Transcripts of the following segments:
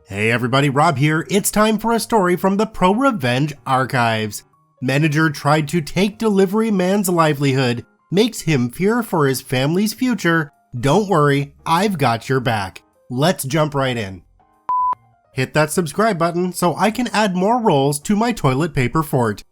Hey everybody, Rob here. It's time for a story from the ProRevenge archives. Manager tried to take delivery man's livelihood, makes him fear for his family's future. Don't worry, I've got your back. Let's jump right in. Hit that subscribe button so I can add more rolls to my toilet paper fort.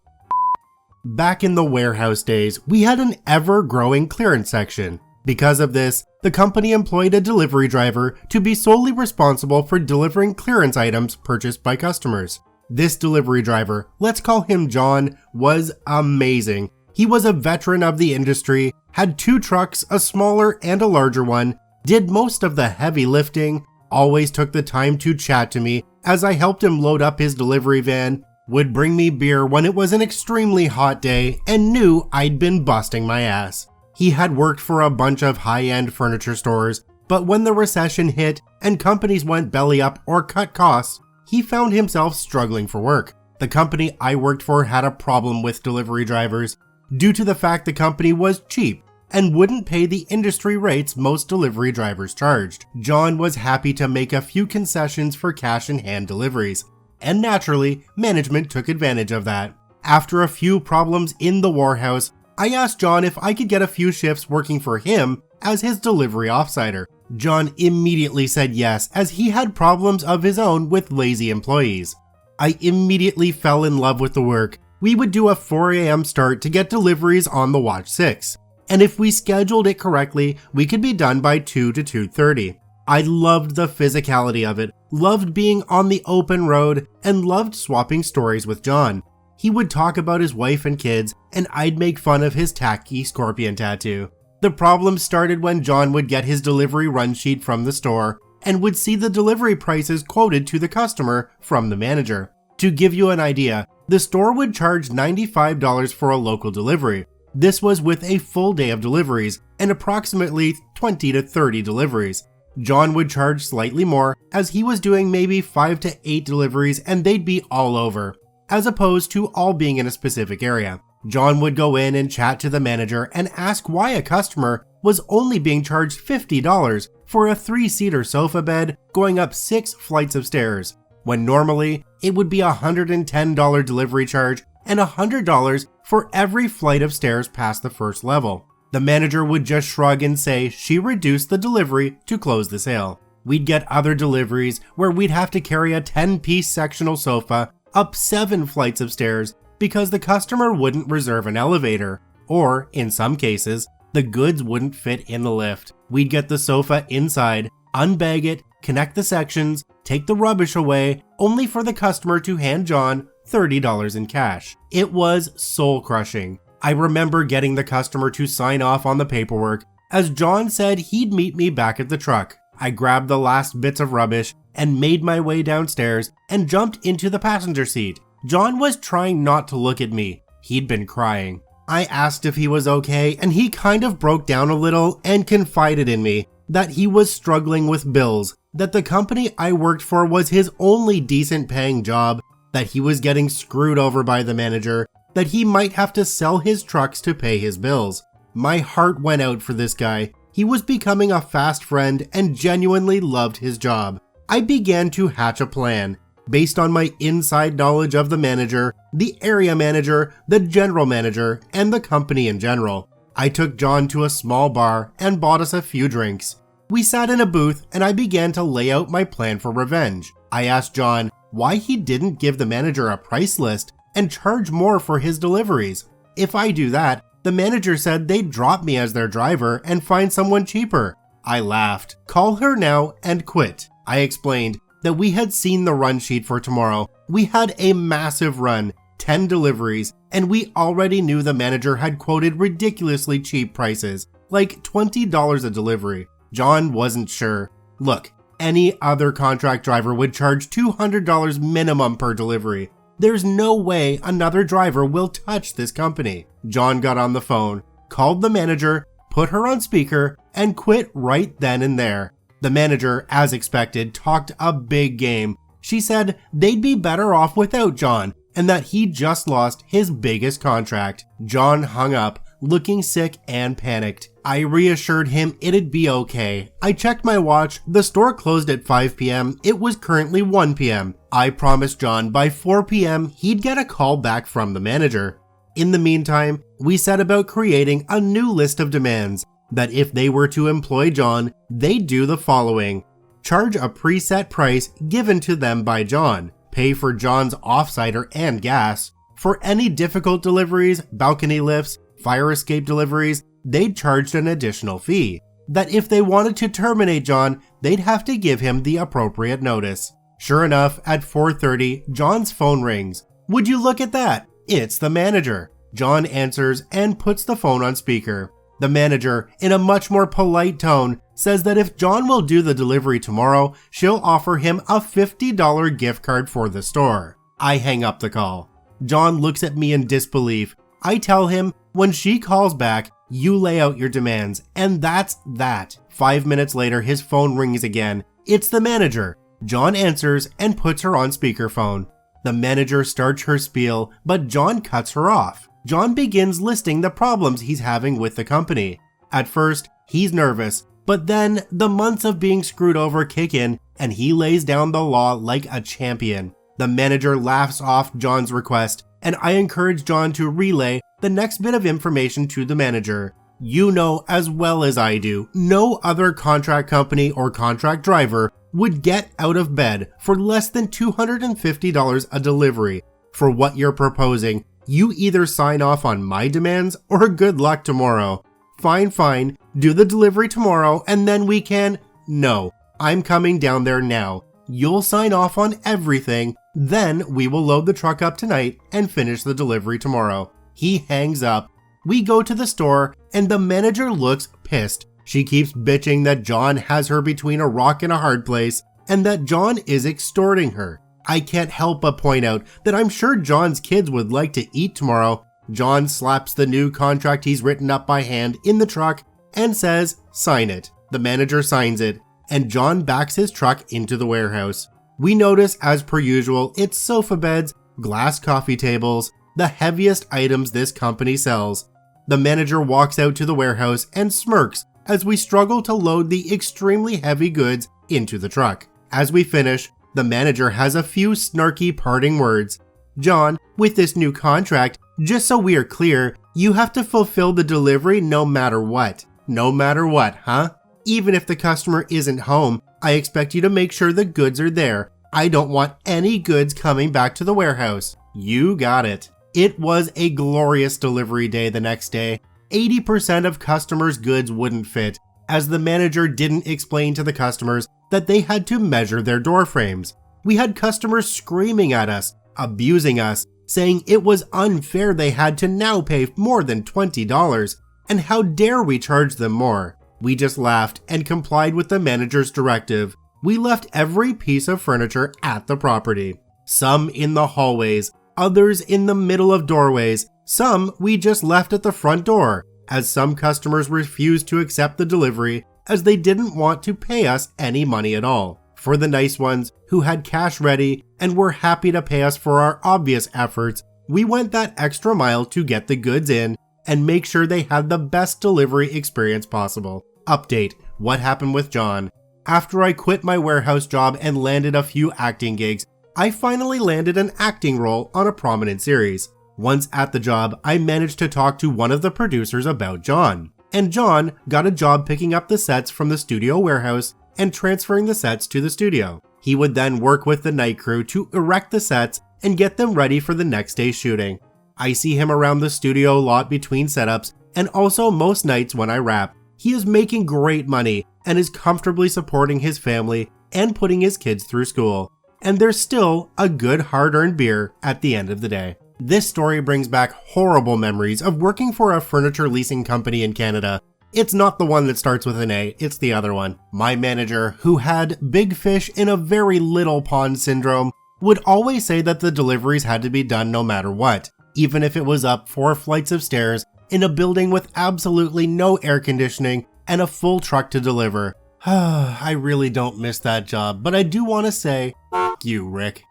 Back in the warehouse days, we had an ever-growing clearance section. Because of this, the company employed a delivery driver to be solely responsible for delivering clearance items purchased by customers. This delivery driver, let's call him John, was amazing. He was a veteran of the industry, had 2 trucks, a smaller and a larger one, did most of the heavy lifting, always took the time to chat to me as I helped him load up his delivery van, would bring me beer when it was an extremely hot day, and knew I'd been busting my ass. He had worked for a bunch of high-end furniture stores, but when the recession hit and companies went belly up or cut costs, he found himself struggling for work. The company I worked for had a problem with delivery drivers due to the fact the company was cheap and wouldn't pay the industry rates most delivery drivers charged. John was happy to make a few concessions for cash-in-hand deliveries, and naturally, management took advantage of that. After a few problems in the warehouse, I asked John if I could get a few shifts working for him as his delivery offsider. John immediately said yes, as he had problems of his own with lazy employees. I immediately fell in love with the work. We would do a 4 a.m. start to get deliveries on the watch 6. And if we scheduled it correctly, we could be done by 2 to 2:30. I loved the physicality of it, loved being on the open road, and loved swapping stories with John. He would talk about his wife and kids, and I'd make fun of his tacky scorpion tattoo. The problem started when John would get his delivery run sheet from the store and would see the delivery prices quoted to the customer from the manager. To give you an idea, the store would charge $95 for a local delivery. This was with a full day of deliveries and approximately 20 to 30 deliveries. John would charge slightly more as he was doing maybe 5 to 8 deliveries and they'd be all over, as opposed to all being in a specific area. John would go in and chat to the manager and ask why a customer was only being charged $50 for a 3-seater sofa bed going up 6 flights of stairs, when normally it would be a $110 delivery charge and $100 for every flight of stairs past the first level. The manager would just shrug and say she reduced the delivery to close the sale. We'd get other deliveries where we'd have to carry a 10-piece sectional sofa up 7 flights of stairs because the customer wouldn't reserve an elevator, or, in some cases, the goods wouldn't fit in the lift. We'd get the sofa inside, unbag it, connect the sections, take the rubbish away, only for the customer to hand John $30 in cash. It was soul-crushing. I remember getting the customer to sign off on the paperwork, as John said he'd meet me back at the truck. I grabbed the last bits of rubbish and made my way downstairs and jumped into the passenger seat. John was trying not to look at me. He'd been crying. I asked if he was okay, and he kind of broke down a little and confided in me that he was struggling with bills, that the company I worked for was his only decent paying job, that he was getting screwed over by the manager, that he might have to sell his trucks to pay his bills. My heart went out for this guy. He was becoming a fast friend and genuinely loved his job. I began to hatch a plan based on my inside knowledge of the manager, the area manager, the general manager, and the company in general. I took John to a small bar and bought us a few drinks. We sat in a booth and I began to lay out my plan for revenge. I asked John why he didn't give the manager a price list and charge more for his deliveries. If I do that, the manager said they'd drop me as their driver and find someone cheaper. I laughed. Call her now and quit. I explained that we had seen the run sheet for tomorrow. We had a massive run, 10 deliveries, and we already knew the manager had quoted ridiculously cheap prices, like $20 a delivery. John wasn't sure. Look, any other contract driver would charge $200 minimum per delivery. There's no way another driver will touch this company. John got on the phone, called the manager, put her on speaker, and quit right then and there. The manager, as expected, talked a big game. She said they'd be better off without John and that he just lost his biggest contract. John hung up, looking sick and panicked. I reassured him it'd be okay. I checked my watch. The store closed at 5 p.m. It was currently 1 p.m. I promised John by 4 p.m. he'd get a call back from the manager. In the meantime, we set about creating a new list of demands that if they were to employ John, they'd do the following. Charge a preset price given to them by John. Pay for John's off-sider and gas. For any difficult deliveries, balcony lifts, fire escape deliveries, they'd charge an additional fee. That if they wanted to terminate John, they'd have to give him the appropriate notice. Sure enough, at 4:30, John's phone rings. Would you look at that? It's the manager. John answers and puts the phone on speaker. The manager, in a much more polite tone, says that if John will do the delivery tomorrow, she'll offer him a $50 gift card for the store. I hang up the call. John looks at me in disbelief. I tell him, when she calls back, you lay out your demands, and that's that. 5 minutes later, his phone rings again. It's the manager. John answers and puts her on speakerphone. The manager starts her spiel, but John cuts her off. John begins listing the problems he's having with the company. At first, he's nervous, but then the months of being screwed over kick in and he lays down the law like a champion. The manager laughs off John's request, and I encourage John to relay the next bit of information to the manager. You know as well as I do, no other contract company or contract driver would get out of bed for less than $250 a delivery. For what you're proposing, you either sign off on my demands or good luck tomorrow. Fine, do the delivery tomorrow and then we can… No, I'm coming down there now. You'll sign off on everything, then we will load the truck up tonight and finish the delivery tomorrow. He hangs up. We go to the store and the manager looks pissed. She keeps bitching that John has her between a rock and a hard place and that John is extorting her. I can't help but point out that I'm sure John's kids would like to eat tomorrow. John slaps the new contract he's written up by hand in the truck and says, sign it. The manager signs it, and John backs his truck into the warehouse. We notice, as per usual, it's sofa beds, glass coffee tables, the heaviest items this company sells. The manager walks out to the warehouse and smirks as we struggle to load the extremely heavy goods into the truck. As we finish, the manager has a few snarky parting words. John, with this new contract, just so we are clear, you have to fulfill the delivery no matter what. No matter what, huh? Even if the customer isn't home, I expect you to make sure the goods are there. I don't want any goods coming back to the warehouse. You got it. It was a glorious delivery day the next day. 80% of customers' goods wouldn't fit, as the manager didn't explain to the customers that they had to measure their door frames. We had customers screaming at us, abusing us, saying it was unfair they had to now pay more than $20, and how dare we charge them more. We just laughed and complied with the manager's directive. We left every piece of furniture at the property. Some in the hallways, others in the middle of doorways, some we just left at the front door, as some customers refused to accept the delivery as they didn't want to pay us any money at all. For the nice ones who had cash ready and were happy to pay us for our obvious efforts, we went that extra mile to get the goods in and make sure they had the best delivery experience possible. Update: what happened with John? After I quit my warehouse job and landed a few acting gigs, I finally landed an acting role on a prominent series. Once at the job, I managed to talk to one of the producers about John, and John got a job picking up the sets from the studio warehouse and transferring the sets to the studio. He would then work with the night crew to erect the sets and get them ready for the next day's shooting. I see him around the studio lot between setups and also most nights when I wrap. He is making great money and is comfortably supporting his family and putting his kids through school. And there's still a good hard-earned beer at the end of the day. This story brings back horrible memories of working for a furniture leasing company in Canada. It's not the one that starts with an A, it's the other one. My manager, who had big fish in a very little pond syndrome, would always say that the deliveries had to be done no matter what, even if it was up 4 flights of stairs in a building with absolutely no air conditioning and a full truck to deliver. I really don't miss that job, but I do want to say, F you, Rick.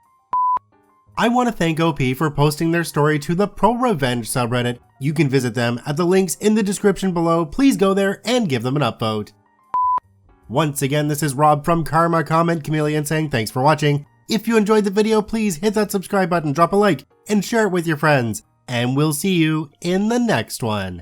I want to thank OP for posting their story to the ProRevenge subreddit You can visit them at the links in the description below. Please go there and give them an upvote. Once again, this is Rob from Karma Comment Chameleon saying thanks for watching. If you enjoyed the video, please hit that subscribe button, drop a like, and share it with your friends. And we'll see you in the next one.